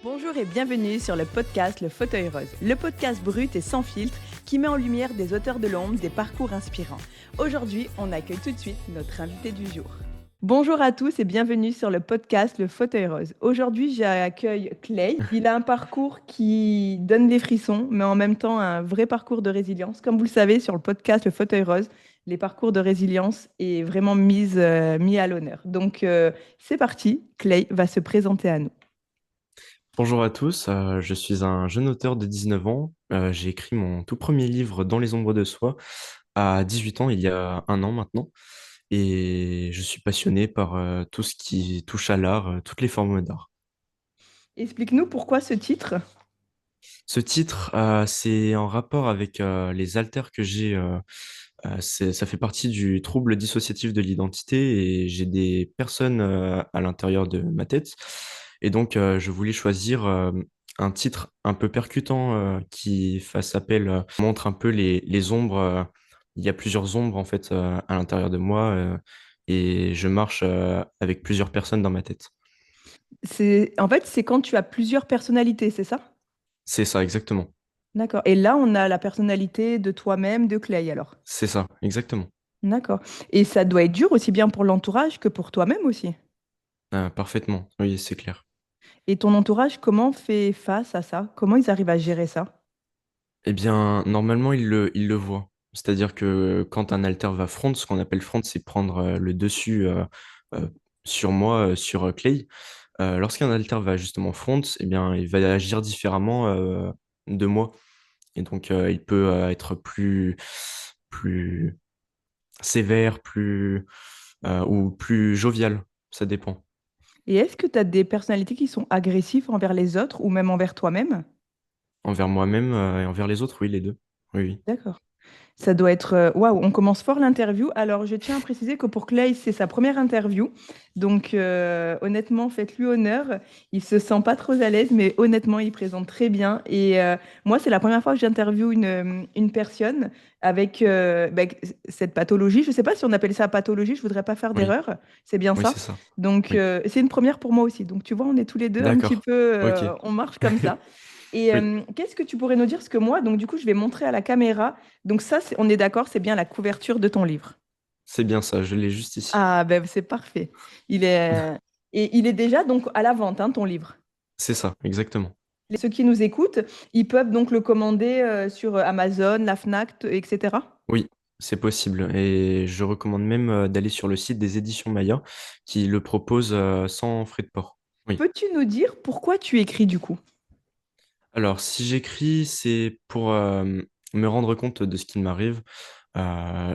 Bonjour et bienvenue sur le podcast Le Fauteuil Rose, le podcast brut et sans filtre qui met en lumière des auteurs de l'ombre, des parcours inspirants. Aujourd'hui, on accueille tout de suite notre invité du jour. Bonjour à tous et bienvenue sur le podcast Le Fauteuil Rose. Aujourd'hui, j'accueille Clay. Il a un parcours qui donne des frissons, mais en même temps un vrai parcours de résilience. Comme vous le savez, sur le podcast Le Fauteuil Rose, les parcours de résilience est vraiment mis à l'honneur. Donc, c'est parti, Clay va se présenter à nous. Bonjour à tous, je suis un jeune auteur de 19 ans. J'ai écrit mon tout premier livre Dans les ombres de soi à 18 ans, il y a un an maintenant. Et je suis passionné par tout ce qui touche à l'art, toutes les formes d'art. Explique-nous pourquoi ce titre. Ce titre, c'est en rapport avec les haltères que j'ai. Ça fait partie du trouble dissociatif de l'identité et j'ai des personnes à l'intérieur de ma tête. Et donc, je voulais choisir un titre un peu percutant qui fasse appel, montre un peu les ombres. Il y a plusieurs ombres en fait à l'intérieur de moi et je marche avec plusieurs personnes dans ma tête. En fait, c'est quand tu as plusieurs personnalités, c'est ça? C'est ça, exactement. D'accord. Et là, on a la personnalité de toi-même, de Clay, alors. C'est ça, exactement. D'accord. Et ça doit être dur aussi bien pour l'entourage que pour toi-même aussi. Parfaitement, oui, c'est clair. Et ton entourage, comment fait face à ça? Comment ils arrivent à gérer ça? Eh bien, normalement, il le voit. C'est-à-dire que quand un alter va front, ce qu'on appelle front, c'est prendre le dessus euh, sur moi, sur Clay. Lorsqu'un alter va justement front, eh bien, il va agir différemment de moi. Et donc, il peut être plus sévère, ou plus jovial. Ça dépend. Et est-ce que tu as des personnalités qui sont agressives envers les autres ou même envers toi-même? Envers moi-même et envers les autres, oui, les deux. Oui, oui. D'accord. Ça doit être... Waouh, on commence fort l'interview. Alors, je tiens à préciser que pour Clay, c'est sa première interview. Donc, honnêtement, faites-lui honneur. Il se sent pas trop à l'aise, mais honnêtement, il présente très bien. Et moi, c'est la première fois que j'interviewe une personne avec cette pathologie. Je ne sais pas si on appelle ça pathologie, je voudrais pas faire Oui, d'erreur. C'est bien oui, ça. c'est ça. Donc, Oui. c'est une première pour moi aussi. Donc, tu vois, on est tous les deux un petit D'accord. peu... Ok. on marche comme ça. Et Oui. qu'est-ce que tu pourrais nous dire? Parce que moi, donc du coup, je vais montrer à la caméra. Donc ça, on est d'accord, c'est bien la couverture de ton livre. C'est bien ça, je l'ai juste ici. Ah, ben c'est parfait. Il est... Et il est déjà donc à la vente, hein, ton livre. C'est ça, exactement. Et ceux qui nous écoutent, ils peuvent donc le commander sur Amazon, la Fnac, etc. Oui, c'est possible. Et je recommande même d'aller sur le site des éditions Maya qui le propose sans frais de port. Oui. Peux-tu nous dire pourquoi tu écris du coup? Alors, si j'écris, c'est pour me rendre compte de ce qui m'arrive. Euh,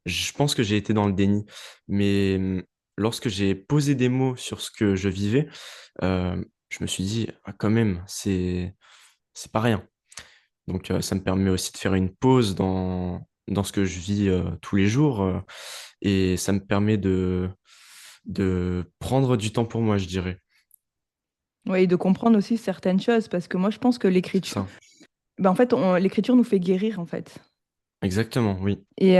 je pense que j'ai été dans le déni, mais lorsque j'ai posé des mots sur ce que je vivais, je me suis dit, ah, quand même, c'est pas rien. Donc, ça me permet aussi de faire une pause dans ce que je vis tous les jours. Et ça me permet de prendre du temps pour moi, je dirais. Oui, de comprendre aussi certaines choses, parce que moi, je pense que C'est l'écriture, ça. ben, en fait, l'écriture nous fait guérir, en fait. Exactement, oui. Et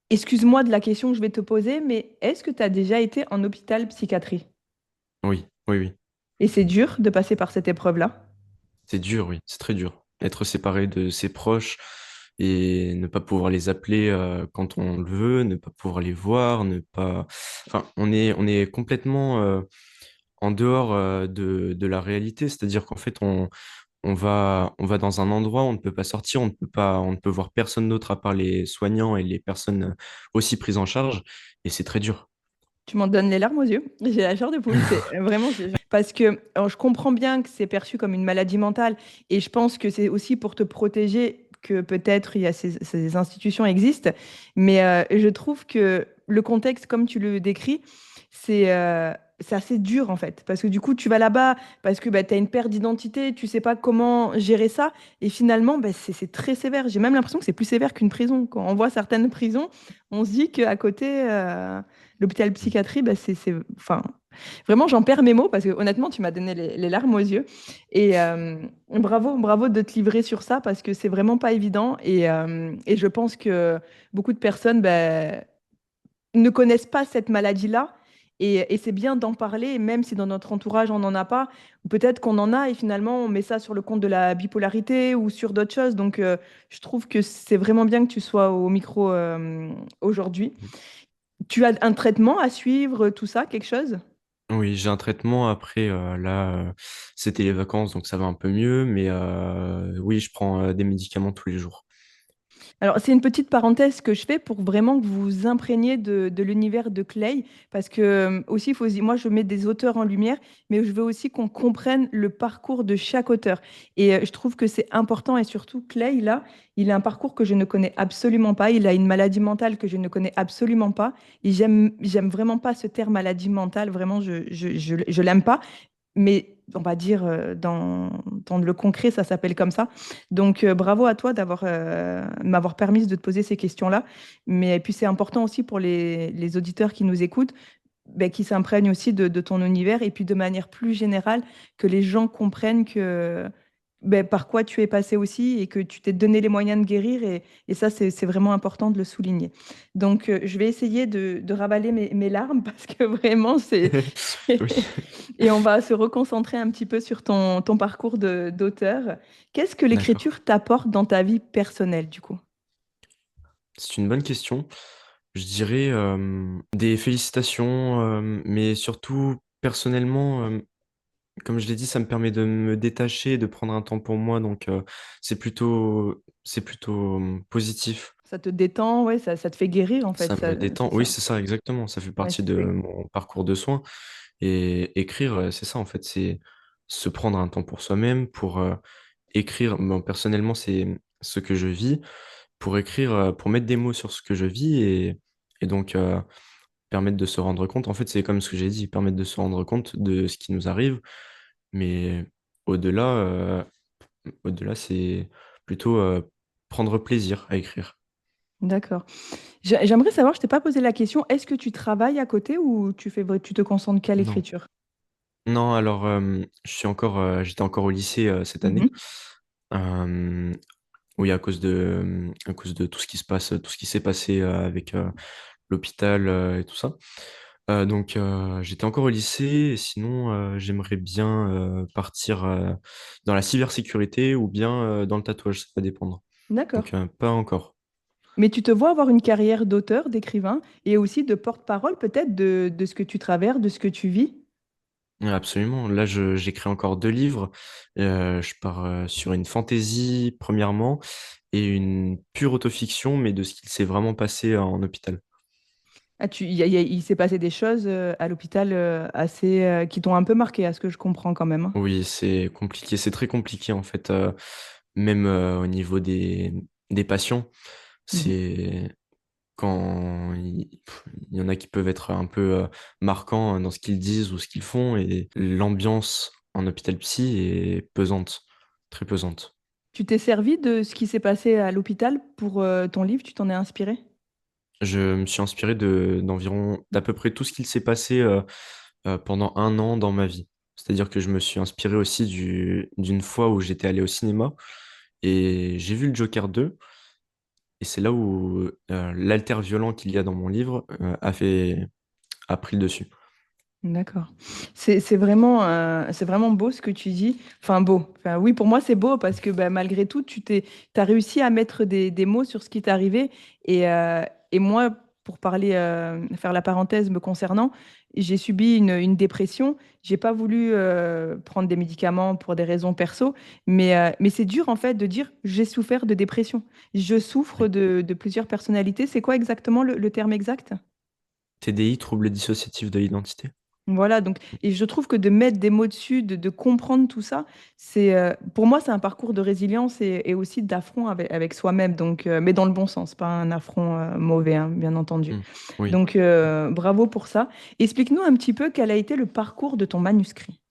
excuse-moi de la question que je vais te poser, mais est-ce que tu as déjà été en hôpital psychiatrie? Oui, oui, oui. Et c'est dur de passer par cette épreuve-là? C'est dur, oui. C'est très dur. Être séparé de ses proches et ne pas pouvoir les appeler quand on le veut, ne pas pouvoir les voir, ne pas... Enfin, on est complètement en dehors de la réalité. C'est-à-dire qu'en fait, on va dans un endroit, on ne peut pas sortir, on ne peut voir personne d'autre à part les soignants et les personnes aussi prises en charge, et c'est très dur. Tu m'en donnes les larmes aux yeux. J'ai la chair de poule. C'est vraiment parce que alors, je comprends bien que c'est perçu comme une maladie mentale et je pense que c'est aussi pour te protéger que peut-être il y a ces institutions existent. Mais je trouve que le contexte, comme tu le décris, c'est c'est assez dur en fait. Parce que du coup, tu vas là-bas parce que bah, tu as une perte d'identité, tu sais pas comment gérer ça. Et finalement, bah, c'est très sévère. J'ai même l'impression que c'est plus sévère qu'une prison. Quand on voit certaines prisons, on se dit qu'à côté, l'hôpital psychiatrie, bah, enfin, vraiment, j'en perds mes mots parce que honnêtement, tu m'as donné les larmes aux yeux. Et bravo, bravo de te livrer sur ça parce que c'est vraiment pas évident. Et je pense que beaucoup de personnes bah, ne connaissent pas cette maladie-là Et c'est bien d'en parler, même si dans notre entourage on n'en a pas, ou peut-être qu'on en a et finalement on met ça sur le compte de la bipolarité ou sur d'autres choses. Donc je trouve que c'est vraiment bien que tu sois au micro aujourd'hui. Tu as un traitement à suivre, tout ça, quelque chose? Oui, j'ai un traitement après, c'était les vacances, donc ça va un peu mieux, mais oui, je prends des médicaments tous les jours. Alors, c'est une petite parenthèse que je fais pour vraiment que vous vous imprégniez de l'univers de Clay, parce que aussi, moi, je mets des auteurs en lumière, mais je veux aussi qu'on comprenne le parcours de chaque auteur. Et je trouve que c'est important, et surtout Clay, là, il a un parcours que je ne connais absolument pas. Il a une maladie mentale que je ne connais absolument pas. Et j'aime vraiment pas ce terme maladie mentale. Vraiment, je l'aime pas, mais on va dire dans le concret, ça s'appelle comme ça. Donc bravo à toi d'avoir m'avoir permis de te poser ces questions-là. Mais et puis c'est important aussi pour les auditeurs qui nous écoutent, ben, qui s'imprègnent aussi de ton univers et puis de manière plus générale, que les gens comprennent que ben, par quoi tu es passé aussi et que tu t'es donné les moyens de guérir. Et ça, c'est vraiment important de le souligner. Donc je vais essayer de ravaler mes larmes parce que vraiment, c'est... Oui, Et on va se reconcentrer un petit peu sur ton parcours d'auteur. Qu'est-ce que d'accord. l'écriture t'apporte dans ta vie personnelle, du coup? C'est une bonne question. Je dirais des félicitations, mais surtout personnellement, comme je l'ai dit, ça me permet de me détacher, de prendre un temps pour moi, donc c'est plutôt positif. Ça te détend, ouais, ça te fait guérir, en fait, Ça ça, me détend. c'est Oui, ça. c'est ça, exactement. Ça fait Ouais, partie de mon parcours de soins. Et écrire, c'est ça, en fait, c'est se prendre un temps pour soi-même, pour écrire. Bon, personnellement, c'est ce que je vis, pour écrire, pour mettre des mots sur ce que je vis et donc permettre de se rendre compte. En fait, c'est comme ce que j'ai dit, permettre de se rendre compte de ce qui nous arrive. Mais au-delà, au-delà, c'est plutôt prendre plaisir à écrire. d'accord. J'aimerais savoir, je t'ai pas posé la question, est-ce que tu travailles à côté ou tu te concentres qu'à Non. l'écriture? Non, alors, j'étais encore au lycée cette année. Mhm. Euh, oui, à cause de tout ce qui se passe, tout ce qui s'est passé avec l'hôpital et tout ça. Donc, j'étais encore au lycée. Et sinon, j'aimerais bien partir dans la cybersécurité ou bien dans le tatouage, ça va dépendre. D'accord. Donc, pas encore. Mais tu te vois avoir une carrière d'auteur, d'écrivain et aussi de porte-parole peut-être de ce que tu traverses, de ce que tu vis? Ouais, absolument. Là, j'écris encore 2 livres. Je pars sur une fantaisie, premièrement, et une pure autofiction, mais de ce qu'il s'est vraiment passé en hôpital. Ah, il s'est passé des choses à l'hôpital assez qui t'ont un peu marqué, à ce que je comprends quand même, hein. Oui, c'est compliqué, c'est très compliqué en fait, même au niveau des patients. Mhm. C'est quand il y en a qui peuvent être un peu marquants dans ce qu'ils disent ou ce qu'ils font, et l'ambiance en hôpital psy est pesante, très pesante. Tu t'es servi de ce qui s'est passé à l'hôpital pour ton livre, tu t'en es inspiré? Je me suis inspiré d'à peu près tout ce qu'il s'est passé pendant un an dans ma vie. C'est-à-dire que je me suis inspiré aussi d'une fois où j'étais allé au cinéma et j'ai vu le Joker 2. Et c'est là où l'alter violent qu'il y a dans mon livre a pris le dessus. D'accord. C'est vraiment beau ce que tu dis. Enfin, beau. Enfin, oui, pour moi, c'est beau parce que bah, malgré tout, t'as réussi à mettre des mots sur ce qui t'est arrivé. Et moi, pour parler, faire la parenthèse me concernant, j'ai subi une dépression. J'ai pas voulu prendre des médicaments pour des raisons perso, mais c'est dur en fait de dire j'ai souffert de dépression. Je souffre Oui. de plusieurs personnalités. C'est quoi exactement le terme exact? TDI, trouble dissociatif de l'identité. Voilà, donc, et je trouve que de mettre des mots dessus, de comprendre tout ça, pour moi, c'est un parcours de résilience et aussi d'affront avec soi-même, donc, mais dans le bon sens, pas un affront mauvais, hein, bien entendu. Hmm. Oui. Donc, bravo pour ça. Explique-nous un petit peu quel a été le parcours de ton manuscrit.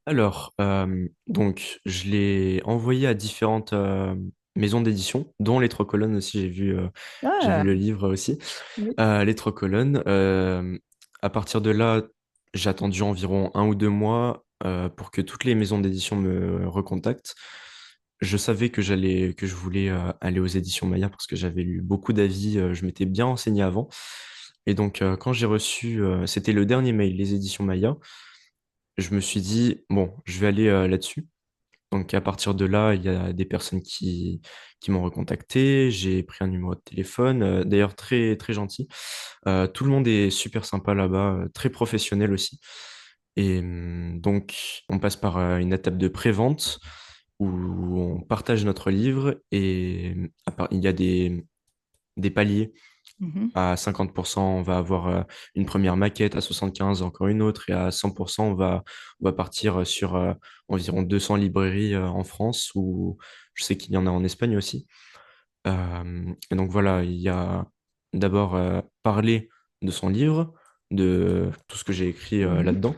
Alors, donc, je l'ai envoyé à différentes maisons d'édition, dont Les Trois Colonnes aussi, j'ai vu Ah, le livre aussi. oui. Les Trois Colonnes. À partir de là, j'ai attendu environ 1 ou 2 mois pour que toutes les maisons d'édition me recontactent. Je savais que je voulais aller aux éditions Maya parce que j'avais lu beaucoup d'avis, je m'étais bien renseigné avant. Et donc, quand j'ai reçu, c'était le dernier mail, les éditions Maya, je me suis dit, bon, je vais aller là-dessus. Donc, à partir de là, il y a des personnes qui m'ont recontacté. J'ai pris un numéro de téléphone, d'ailleurs très, très gentil. Tout le monde est super sympa là-bas, très professionnel aussi. Et donc, on passe par une étape de pré-vente où on partage notre livre et il y a des paliers. Mhm. À 50%, on va avoir une première maquette, à 75, encore une autre, et à 100%, on va partir sur environ 200 librairies en France, ou je sais qu'il y en a en Espagne aussi. Et donc voilà, il y a d'abord parler de son livre, de tout ce que j'ai écrit Mhm. là-dedans.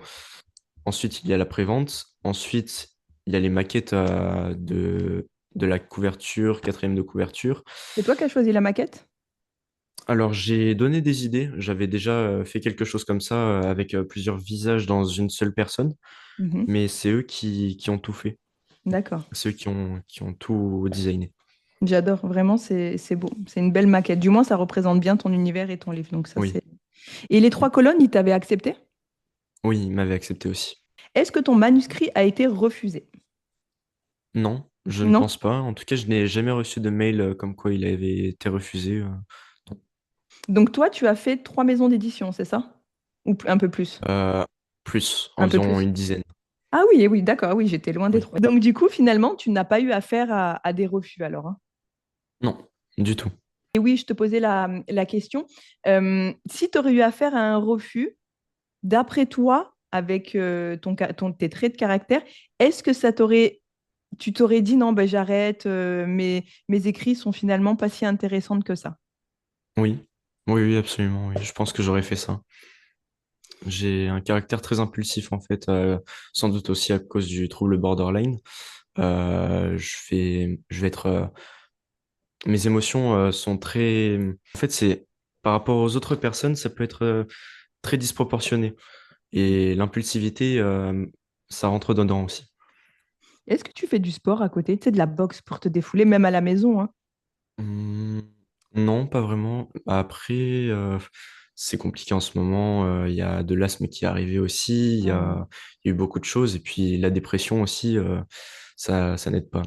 Ensuite, il y a la prévente. Ensuite, il y a les maquettes de la couverture, quatrième de couverture. C'est toi qui as choisi la maquette? Alors, j'ai donné des idées. J'avais déjà fait quelque chose comme ça avec plusieurs visages dans une seule personne, Mhm. mais c'est eux qui ont tout fait. D'accord. C'est eux qui ont tout designé. J'adore, vraiment, c'est beau. C'est une belle maquette. Du moins, ça représente bien ton univers et ton livre. Donc ça, Oui, c'est. Et les trois colonnes, ils t'avaient accepté? oui, ils m'avaient accepté aussi. Est-ce que ton manuscrit a été refusé? Non, je ne Non? pense pas. En tout cas, je n'ai jamais reçu de mail comme quoi il avait été refusé. Non. Donc toi, tu as fait trois maisons d'édition, c'est ça? Ou un peu plus? Euh, Plus, Un peu environ plus. une dizaine. Ah oui, eh oui, d'accord, oui, j'étais loin des Oui. trois. Donc du coup, finalement, tu n'as pas eu affaire à des refus alors, hein. Non, du tout. Et oui, je te posais la question. Si tu aurais eu affaire à un refus, d'après toi, avec tes traits de caractère, est-ce que tu t'aurais dit non, ben, j'arrête, mes écrits sont finalement pas si intéressants que ça? Oui, oui, oui, absolument. Oui. Je pense que j'aurais fait ça. J'ai un caractère très impulsif en fait, sans doute aussi à cause du trouble borderline. Je vais être, mes émotions sont très. En fait, c'est par rapport aux autres personnes, ça peut être très disproportionné. Et l'impulsivité, ça rentre dedans aussi. Est-ce que tu fais du sport à côté, tu sais, de la boxe pour te défouler, même à la maison, hein? Hmm, non, pas vraiment. Après, c'est compliqué en ce moment. Il y a de l'asthme qui est arrivé aussi. Ah. Il y a eu beaucoup de choses. Et puis la dépression aussi, ça n'aide pas.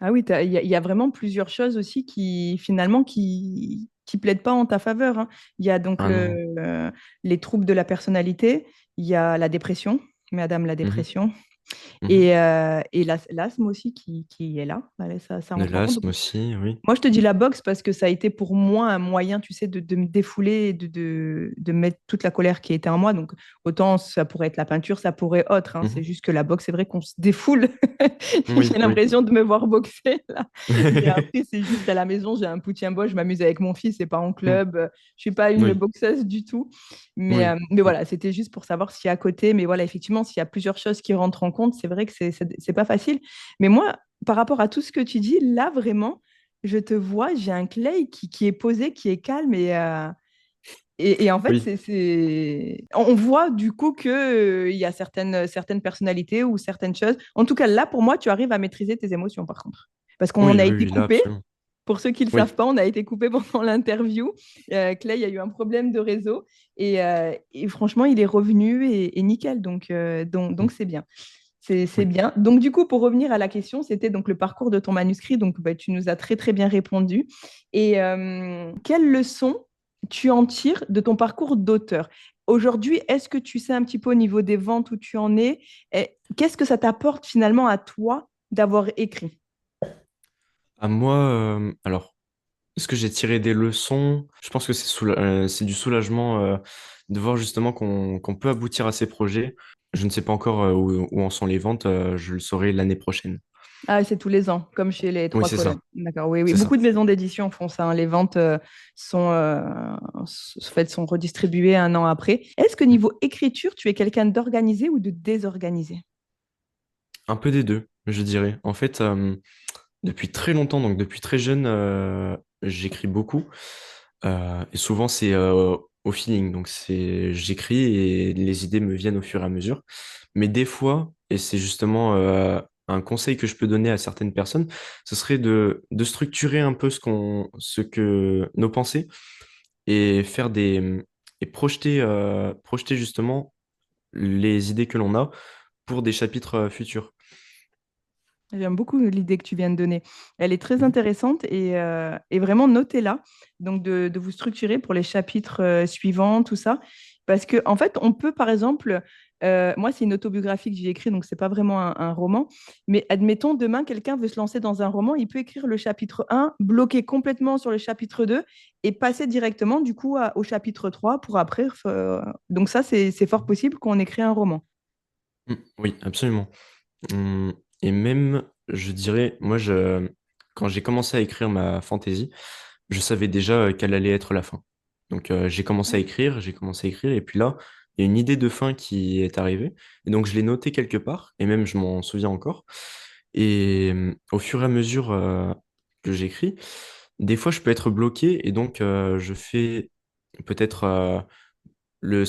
Ah oui, il y a vraiment plusieurs choses aussi qui finalement qui plaident pas en ta faveur, hein. Il y a donc Ah non, non. les troubles de la personnalité, il y a la dépression, madame la Mhm, dépression, mhm. et l'asthme aussi qui est là. Allez, ça De rentre en compte. l'asthme aussi, oui. Moi, je te dis la boxe parce que ça a été pour moi un moyen, tu sais, de me défouler, et de mettre toute la colère qui était en moi. Donc, autant ça pourrait être la peinture, ça pourrait être autre, hein. C'est Mhm. juste que la boxe, c'est vrai qu'on se défoule. Oui, J'ai oui. l'impression de me voir boxer là. Mais après, c'est juste à la maison, j'ai un poutien-bois, je m'amuse avec mon fils, c'est pas en Mm. club. Je suis pas une Oui, boxeuse du tout. Mais, oui. euh, mais voilà, c'était juste pour savoir si à côté, mais voilà, effectivement, s'il y a plusieurs choses qui rentrent en compte, c'est vrai que c'est pas facile. Mais moi, par rapport à tout ce que tu dis, là, vraiment, je te vois, j'ai un Clay qui est posé, qui est calme et en fait, Oui, on voit du coup qu'il il y a certaines personnalités ou certaines choses. En tout cas, là, pour moi, tu arrives à maîtriser tes émotions, par contre. Parce qu'on oui, a oui, été oui, là, coupé. absolument. Pour ceux qui ne le savent Oui. pas, on a été coupé pendant l'interview. Clay a eu un problème de réseau et franchement, il est revenu et nickel. Donc Mm. c'est bien. C'est Oui. bien. Donc, du coup, pour revenir à la question, c'était donc le parcours de ton manuscrit. Donc, bah, tu nous as très, très bien répondu. Et quelle leçon tu en tires de ton parcours d'auteur? Aujourd'hui, est-ce que tu sais un petit peu au niveau des ventes où tu en es? Et qu'est-ce que ça t'apporte finalement à toi d'avoir écrit? À moi, alors, est-ce que j'ai tiré des leçons? Je pense que c'est du soulagement de voir justement qu'on peut aboutir à ces projets. Je ne sais pas encore où en sont les ventes, je le saurai l'année prochaine. Ah, c'est tous les ans, comme chez les Oui, trois c'est ça, colonnes. D'accord, oui, oui. c'est ça. Beaucoup de maisons d'édition font ça, hein. Les ventes sont redistribuées un an après. Est-ce que Mm. niveau écriture, tu es quelqu'un d'organisé ou de désorganisé? Un peu des deux, je dirais. En fait, depuis très longtemps, donc depuis très jeune, j'écris beaucoup. Et souvent, c'est au feeling. Donc, j'écris et les idées me viennent au fur et à mesure. Mais des fois, et c'est justement un conseil que je peux donner à certaines personnes, ce serait de structurer un peu ce que nos pensées et faire et projeter justement les idées que l'on a pour des chapitres futurs. J'aime beaucoup l'idée que tu viens de donner. Elle est très Mhm. intéressante et vraiment notez-la. Donc de vous structurer pour les chapitres suivants, tout ça. Parce que en fait, on peut par exemple, moi c'est une autobiographie que j'ai écrite, donc c'est pas vraiment un roman. Mais admettons demain quelqu'un veut se lancer dans un roman, il peut écrire le chapitre 1, bloquer complètement sur le chapitre 2 et passer directement du coup au chapitre 3 pour après. Donc ça c'est fort possible qu'on écrit un roman. Oui, absolument. Hum, Et même, je dirais, quand j'ai commencé à écrire ma fantaisie, je savais déjà quelle allait être la fin. Donc j'ai commencé à écrire, et puis là, il y a une idée de fin qui est arrivée, et donc je l'ai notée quelque part, et même je m'en souviens encore. Et au fur et à mesure que j'écris, des fois je peux être bloqué, et donc je fais peut-être le,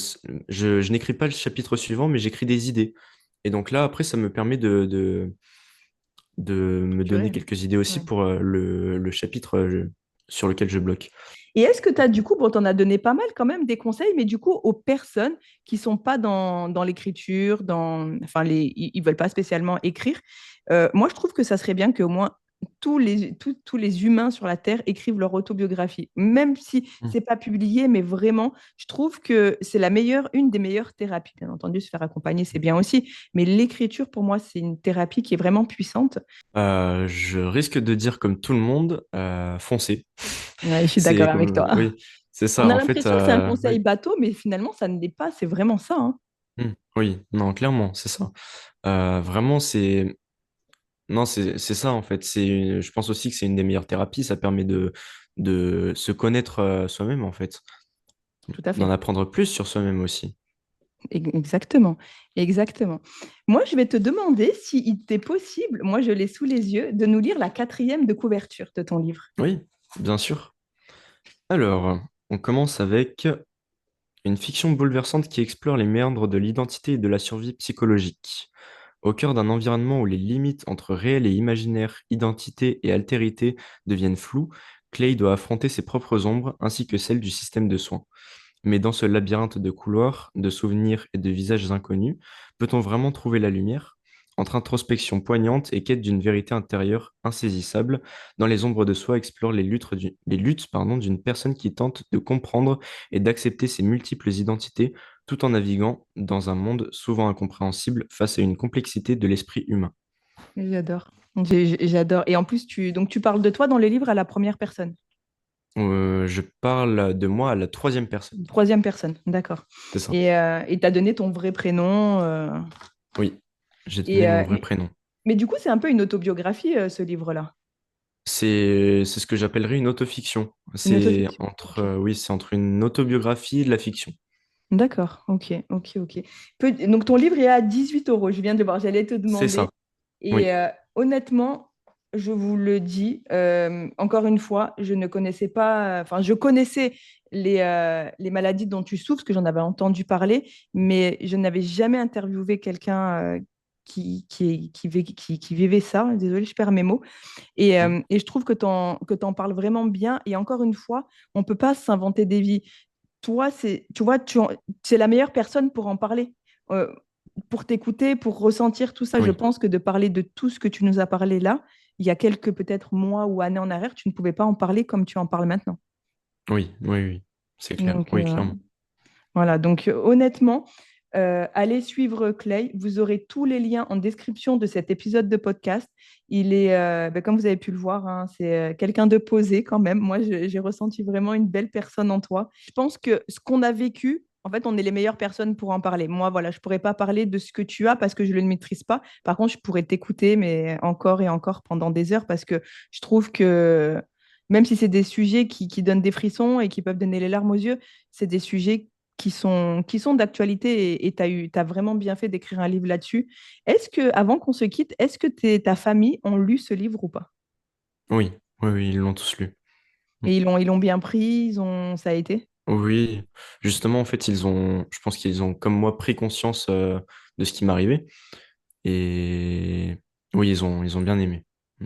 je n'écris pas le chapitre suivant, mais j'écris des idées. Et donc là, après, ça me permet de me donner Structuré. quelques idées aussi Ouais. pour le chapitre sur lequel je bloque. Et est-ce que tu as du coup, bon, tu en as donné pas mal quand même des conseils, mais du coup, aux personnes qui sont pas dans l'écriture, enfin, ils veulent pas spécialement écrire, moi, je trouve que ça serait bien qu'au moins tous les humains sur la Terre écrivent leur autobiographie, même si Mm. c'est pas publié, mais vraiment, je trouve que c'est une des meilleures thérapies. Bien entendu, se faire accompagner, c'est bien aussi, mais l'écriture, pour moi, c'est une thérapie qui est vraiment puissante. Je risque de dire comme tout le monde, foncez. Ouais, je suis d'accord C'est avec comme, toi. oui, c'est ça. On a En fait, l'impression que c'est un oui. conseil bateau, mais finalement, ça ne l'est pas. C'est vraiment ça, hein. Oui, non, clairement, c'est ça. Vraiment, non, c'est ça en fait. Je pense aussi que c'est une des meilleures thérapies. Ça permet de se connaître soi-même en fait, Tout à d'en fait. apprendre plus sur soi-même aussi. Exactement. Exactement. Moi, je vais te demander s'il t'est possible, moi je l'ai sous les yeux, de nous lire la quatrième de couverture de ton livre. Oui, bien sûr. Alors, on commence avec une fiction bouleversante qui explore les méandres de l'identité et de la survie psychologique. Au cœur d'un environnement où les limites entre réel et imaginaire, identité et altérité deviennent floues, Clay doit affronter ses propres ombres ainsi que celles du système de soins. Mais dans ce labyrinthe de couloirs, de souvenirs et de visages inconnus, peut-on vraiment trouver la lumière? Entre introspection poignante et quête d'une vérité intérieure insaisissable, Dans les ombres de soi explore les luttes d'une personne qui tente de comprendre et d'accepter ses multiples identités tout en naviguant dans un monde souvent incompréhensible face à une complexité de l'esprit humain. J'adore. J'adore. Et en plus, donc tu parles de toi dans les livres à la première personne. Je parle de moi à la troisième personne. Troisième personne, d'accord. C'est ça. Et tu as donné ton vrai prénom. Oui, j'ai donné Et, mon vrai prénom. mais du coup, c'est un peu une autobiographie, ce livre-là. C'est ce que j'appellerais une autofiction. Une autofiction. Ok. Oui, c'est entre une autobiographie et de la fiction. D'accord, ok, ok, ok. Donc ton livre est à 18 €, je viens de le voir, j'allais te C'est demander. ça. Et Oui. honnêtement, je vous le dis, encore une fois, je ne connaissais pas, enfin je connaissais les maladies dont tu souffres, parce que j'en avais entendu parler, mais je n'avais jamais interviewé quelqu'un qui vivait ça. Désolée, je perds mes mots. Mm. Et je trouve que tu en parles vraiment bien. Et encore une fois, on ne peut pas s'inventer des vies. Toi, tu vois, c'est la meilleure personne pour en parler, euh, pour t'écouter, pour ressentir tout ça. Je Oui. pense que de parler de tout ce que tu nous as parlé là, il y a quelques peut-être mois ou années en arrière, tu ne pouvais pas en parler comme tu en parles maintenant. Oui, oui, oui. C'est clair. Donc, Oui, clairement. voilà, donc honnêtement, allez suivre Clay. Vous aurez tous les liens en description de cet épisode de podcast. Il est, comme vous avez pu le voir, hein, c'est quelqu'un de posé quand même. Moi, j'ai ressenti vraiment une belle personne en toi. Je pense que ce qu'on a vécu, en fait, on est les meilleures personnes pour en parler. Moi, voilà, je ne pourrais pas parler de ce que tu as parce que je ne le maîtrise pas. Par contre, je pourrais t'écouter, mais encore et encore pendant des heures parce que je trouve que même si c'est des sujets qui donnent des frissons et qui peuvent donner les larmes aux yeux, c'est des sujets qui sont d'actualité et tu as vraiment bien fait d'écrire un livre là-dessus. Est-ce que, avant qu'on se quitte, est-ce que ta famille ont lu ce livre ou pas? Oui, oui, oui, ils l'ont tous lu. Mm. Et ils l'ont bien pris, ça a été? Oui, justement, en fait, je pense qu'ils ont, comme moi, pris conscience de ce qui m'arrivait. Et oui, ils ont bien aimé. Mm.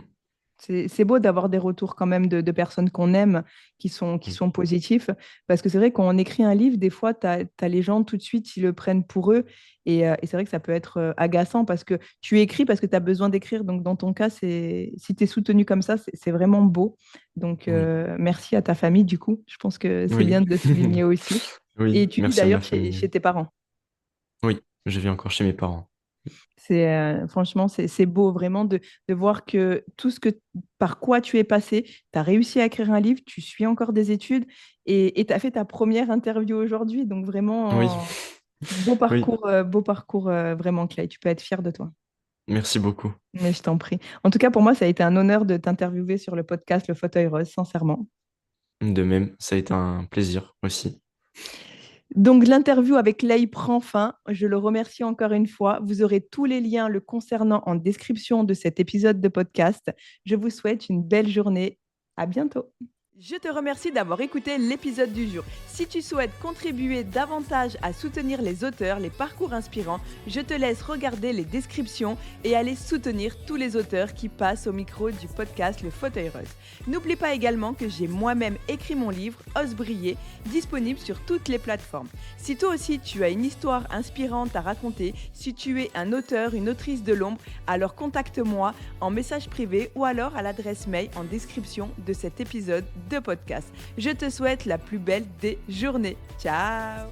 C'est beau d'avoir des retours quand même de personnes qu'on aime qui Mmh. sont positifs. Parce que c'est vrai, quand on écrit un livre, des fois, tu as les gens tout de suite, ils le prennent pour eux. Et c'est vrai que ça peut être agaçant parce que tu écris parce que tu as besoin d'écrire. Donc, dans ton cas, si tu es soutenu comme ça, c'est vraiment beau. Donc, Oui, merci à ta famille, du coup. Je pense que c'est bien oui. de le souligner aussi. Oui, Et tu vis merci à ma d'ailleurs famille. chez tes parents. Oui, je vis encore chez mes parents. Franchement, c'est beau vraiment de voir que tout ce que par quoi tu es passé, tu as réussi à écrire un livre, tu suis encore des études et tu as fait ta première interview aujourd'hui. Donc Oui, vraiment, oui, beau parcours vraiment, Clay. Tu peux être fier de toi. merci beaucoup. Mais je t'en prie. En tout cas, pour moi, ça a été un honneur de t'interviewer sur le podcast Le Fauteuil Rose, sincèrement. De même, ça a été un plaisir aussi. Donc, l'interview avec Lay prend fin. Je le remercie encore une fois. Vous aurez tous les liens le concernant en description de cet épisode de podcast. Je vous souhaite une belle journée. À bientôt. Je te remercie d'avoir écouté l'épisode du jour. Si tu souhaites contribuer davantage à soutenir les auteurs, les parcours inspirants, je te laisse regarder les descriptions et aller soutenir tous les auteurs qui passent au micro du podcast Le Fauteuil Rose. N'oublie pas également que j'ai moi-même écrit mon livre Ose briller, disponible sur toutes les plateformes. Si toi aussi tu as une histoire inspirante à raconter, si tu es un auteur, une autrice de l'ombre, alors contacte-moi en message privé ou alors à l'adresse mail en description de cet épisode de podcast. Je te souhaite la plus belle des journées. Ciao!